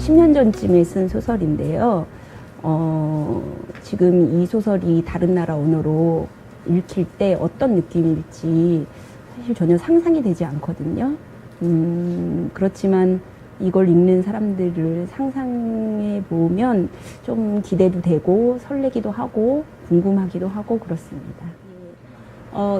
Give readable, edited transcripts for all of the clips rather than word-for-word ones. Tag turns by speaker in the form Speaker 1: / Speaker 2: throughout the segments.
Speaker 1: 10년 전쯤에 쓴 소설인데요. 지금 이 소설이 다른 나라 언어로 읽힐 때 어떤 느낌일지 사실 전혀 상상이 되지 않거든요. 그렇지만 이걸 읽는 사람들을 상상해 보면 좀 기대도 되고 설레기도 하고 궁금하기도 하고 그렇습니다.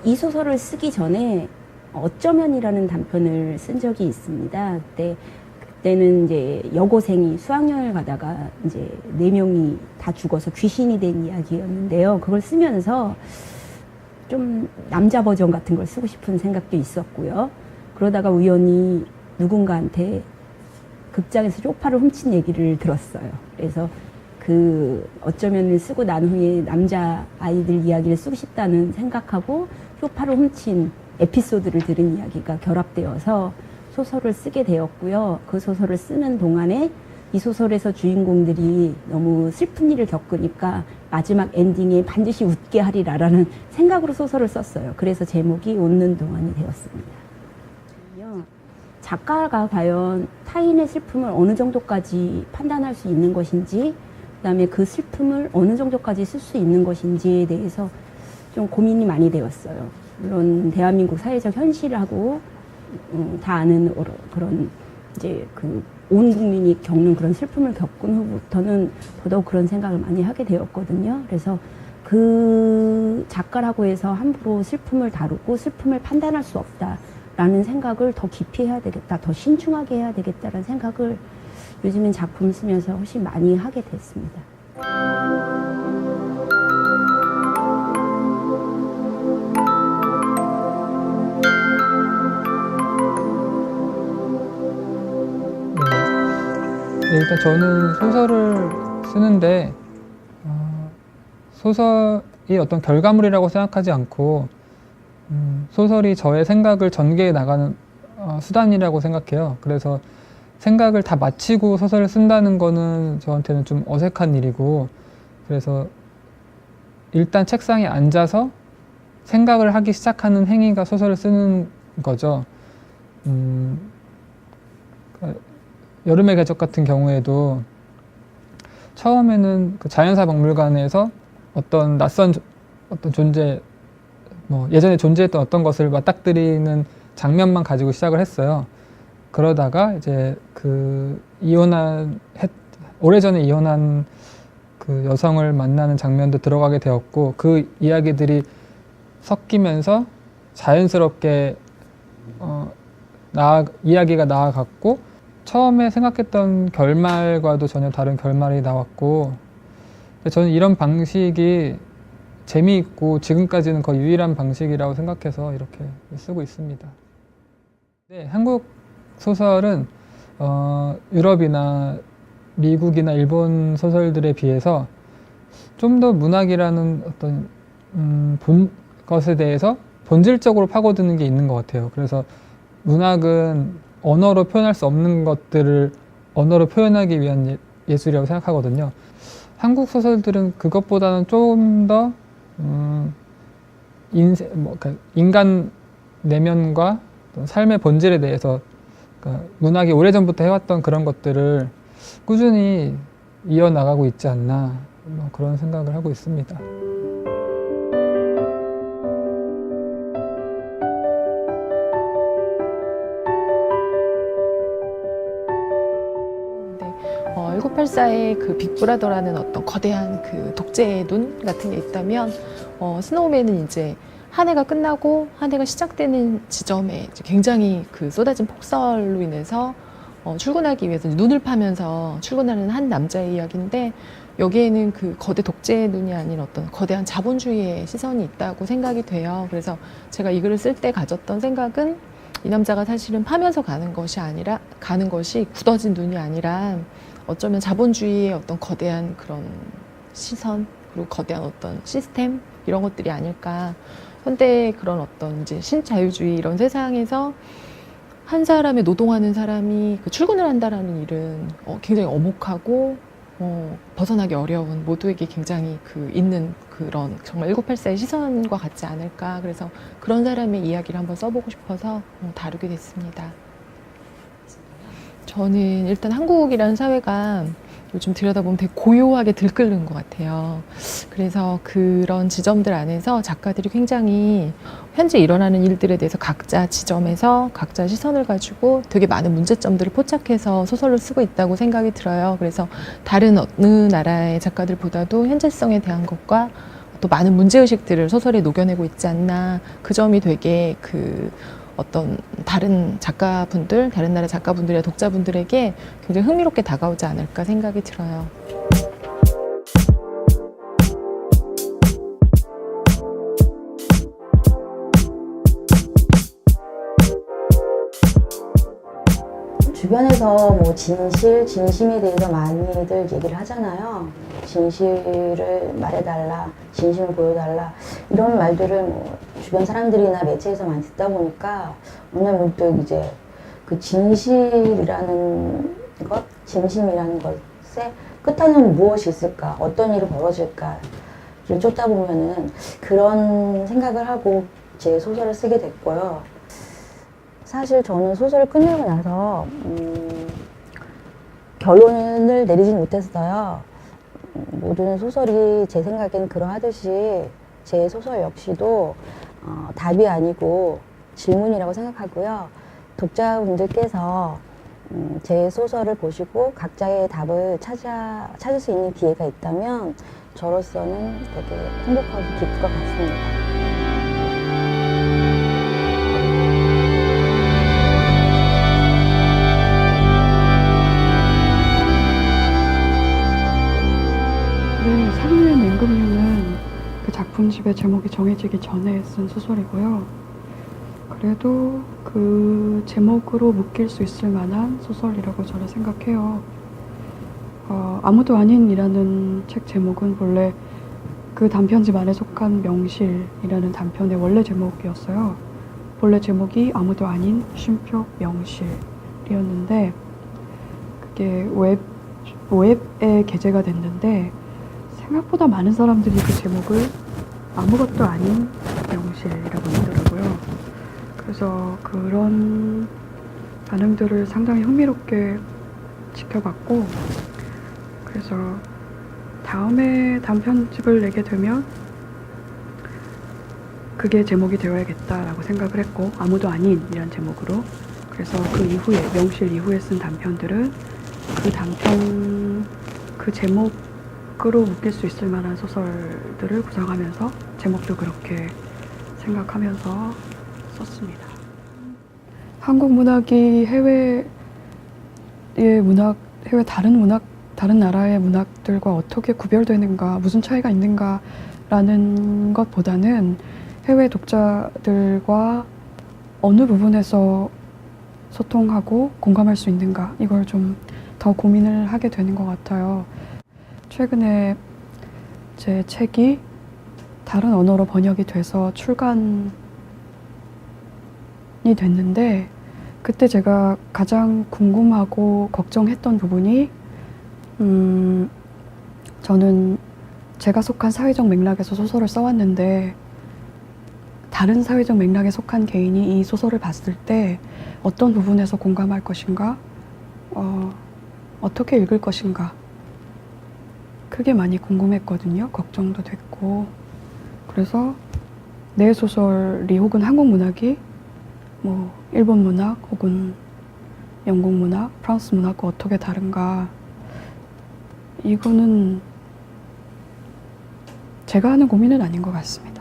Speaker 1: 이 소설을 쓰기 전에 어쩌면이라는 단편을 쓴 적이 있습니다. 그때는 이제 여고생이 수학여행을 가다가 이제 4명이 다 죽어서 귀신이 된 이야기였는데요. 그걸 쓰면서 좀 남자 버전 같은 걸 쓰고 싶은 생각도 있었고요. 그러다가 우연히 누군가한테 극장에서 쪽파를 훔친 얘기를 들었어요. 그래서 그 어쩌면을 쓰고 난 후에 남자 아이들 이야기를 쓰고 싶다는 생각하고 쪽파를 훔친 에피소드를 들은 이야기가 결합되어서 소설을 쓰게 되었고요. 그 소설을 쓰는 동안에 이 소설에서 주인공들이 너무 슬픈 일을 겪으니까 마지막 엔딩에 반드시 웃게 하리라라는 생각으로 소설을 썼어요. 그래서 제목이 웃는 동안이 되었습니다. 작가가 과연 타인의 슬픔을 어느 정도까지 판단할 수 있는 것인지, 그다음에 그 슬픔을 어느 정도까지 쓸 수 있는 것인지에 대해서 좀 고민이 많이 되었어요. 물론 대한민국 사회적 현실하고 다 아는 그런 이제 그 온 국민이 겪는 그런 슬픔을 겪은 후부터는 더더욱 그런 생각을 많이 하게 되었거든요. 그래서 그 작가라고 해서 함부로 슬픔을 다루고 슬픔을 판단할 수 없다라는 생각을 더 깊이 해야 되겠다, 더 신중하게 해야 되겠다라는 생각을 요즘엔 작품 쓰면서 훨씬 많이 하게 됐습니다.
Speaker 2: 네, 일단 저는 소설을 쓰는데 소설이 어떤 결과물이라고 생각하지 않고 소설이 저의 생각을 전개해 나가는 수단이라고 생각해요. 그래서 생각을 다 마치고 소설을 쓴다는 거는 저한테는 좀 어색한 일이고, 그래서 일단 책상에 앉아서 생각을 하기 시작하는 행위가 소설을 쓰는 거죠. 여름의 궤적 같은 경우에도 처음에는 그 자연사 박물관에서 어떤 낯선 어떤 존재, 예전에 존재했던 어떤 것을 맞닥뜨리는 장면만 가지고 시작을 했어요. 그러다가 이제 그 오래전에 이혼한 그 여성을 만나는 장면도 들어가게 되었고, 그 이야기들이 섞이면서 자연스럽게 이야기가 나아갔고, 처음에 생각했던 결말과도 전혀 다른 결말이 나왔고, 저는 이런 방식이 재미있고 지금까지는 거의 유일한 방식이라고 생각해서 이렇게 쓰고 있습니다. 네, 한국 소설은 유럽이나 미국이나 일본 소설들에 비해서 좀 더 문학이라는 어떤 것에 대해서 본질적으로 파고드는 게 있는 것 같아요. 그래서 문학은 언어로 표현할 수 없는 것들을 언어로 표현하기 위한 예술이라고 생각하거든요. 한국 소설들은 그것보다는 좀 더 인간 내면과 삶의 본질에 대해서, 그러니까 문학이 오래전부터 해왔던 그런 것들을 꾸준히 이어나가고 있지 않나, 그런 생각을 하고 있습니다.
Speaker 3: 네, 1984의 그 빅브라더라는 어떤 거대한 그 독재의 눈 같은 게 있다면, 스노우맨은 이제 한 해가 끝나고 한 해가 시작되는 지점에 이제 굉장히 그 쏟아진 폭설로 인해서 출근하기 위해서 눈을 파면서 출근하는 한 남자의 이야기인데, 여기에는 그 거대 독재의 눈이 아닌 어떤 거대한 자본주의의 시선이 있다고 생각이 돼요. 그래서 제가 이 글을 쓸 때 가졌던 생각은, 이 남자가 사실은 파면서 가는 것이 굳어진 눈이 아니라 어쩌면 자본주의의 어떤 거대한 그런 시선, 그리고 거대한 어떤 시스템, 이런 것들이 아닐까. 현대의 그런 어떤 이제 신자유주의 이런 세상에서 한 사람의 노동하는 사람이 그 출근을 한다라는 일은 굉장히 엄혹하고 벗어나기 어려운, 모두에게 굉장히 그 있는 그런 정말 1984의 시선과 같지 않을까. 그래서 그런 사람의 이야기를 한번 써보고 싶어서 다루게 됐습니다. 저는 일단 한국이라는 사회가 요즘 들여다보면 되게 고요하게 들끓는 것 같아요. 그래서 그런 지점들 안에서 작가들이 굉장히 현재 일어나는 일들에 대해서 각자 지점에서 각자 시선을 가지고 되게 많은 문제점들을 포착해서 소설을 쓰고 있다고 생각이 들어요. 그래서 다른 어느 나라의 작가들보다도 현재성에 대한 것과 또 많은 문제의식들을 소설에 녹여내고 있지 않나. 그 점이 되게 어떤 다른 작가분들, 다른 나라 작가분들이나 독자분들에게 굉장히 흥미롭게 다가오지 않을까 생각이 들어요.
Speaker 1: 주변에서 뭐 진심에 대해서 많이들 얘기를 하잖아요. 진실을 말해달라, 진심을 보여달라 이런 말들을 뭐 주변 사람들이나 매체에서 많이 듣다 보니까 어느 날 문득 이제 그 진심이라는 것의 끝에는 무엇이 있을까, 어떤 일이 벌어질까를 쫓다 보면은 그런 생각을 하고 제 소설을 쓰게 됐고요. 사실 저는 소설을 끝내고 나서 결론을 내리진 못했어요. 모든 소설이 제 생각엔 그러하듯이 제 소설 역시도 답이 아니고 질문이라고 생각하고요. 독자분들께서 제 소설을 보시고 각자의 답을 찾을 수 있는 기회가 있다면 저로서는 되게 행복하고 기쁠 것 같습니다.
Speaker 4: 네, 사랑의 맹금류는 그 작품집의 제목이 정해지기 전에 쓴 소설이고요. 그래도 그 제목으로 묶일 수 있을 만한 소설이라고 저는 생각해요. 아무도 아닌이라는 책 제목은 본래 그 단편집 안에 속한 명실이라는 단편의 원래 제목이었어요. 본래 제목이 아무도 아닌 쉼표 명실이었는데 그게 웹에 게재가 됐는데 생각보다 많은 사람들이 그 제목을 아무것도 아닌 명실이라고 하더라고요. 그래서 그런 반응들을 상당히 흥미롭게 지켜봤고, 그래서 다음에 단편집을 내게 되면 그게 제목이 되어야겠다라고 생각을 했고, 아무도 아닌이란 제목으로. 그래서 그 이후에, 명실 이후에 쓴 단편들은 그 제목으로 묶일 수 있을 만한 소설들을 구성하면서 제목도 그렇게 생각하면서 썼습니다. 한국 문학이 해외 다른 나라의 문학들과 어떻게 구별되는가, 무슨 차이가 있는가라는 것보다는 해외 독자들과 어느 부분에서 소통하고 공감할 수 있는가, 이걸 좀 더 고민을 하게 되는 것 같아요. 최근에 제 책이 다른 언어로 번역이 돼서 출간이 됐는데, 그때 제가 가장 궁금하고 걱정했던 부분이 저는 제가 속한 사회적 맥락에서 소설을 써왔는데 다른 사회적 맥락에 속한 개인이 이 소설을 봤을 때 어떤 부분에서 공감할 것인가, 어떻게 읽을 것인가, 그게 많이 궁금했거든요. 걱정도 됐고. 그래서 내 소설이 혹은 한국 문학이 뭐 일본 문학 혹은 영국 문학, 프랑스 문학과 어떻게 다른가, 이거는 제가 하는 고민은 아닌 것 같습니다.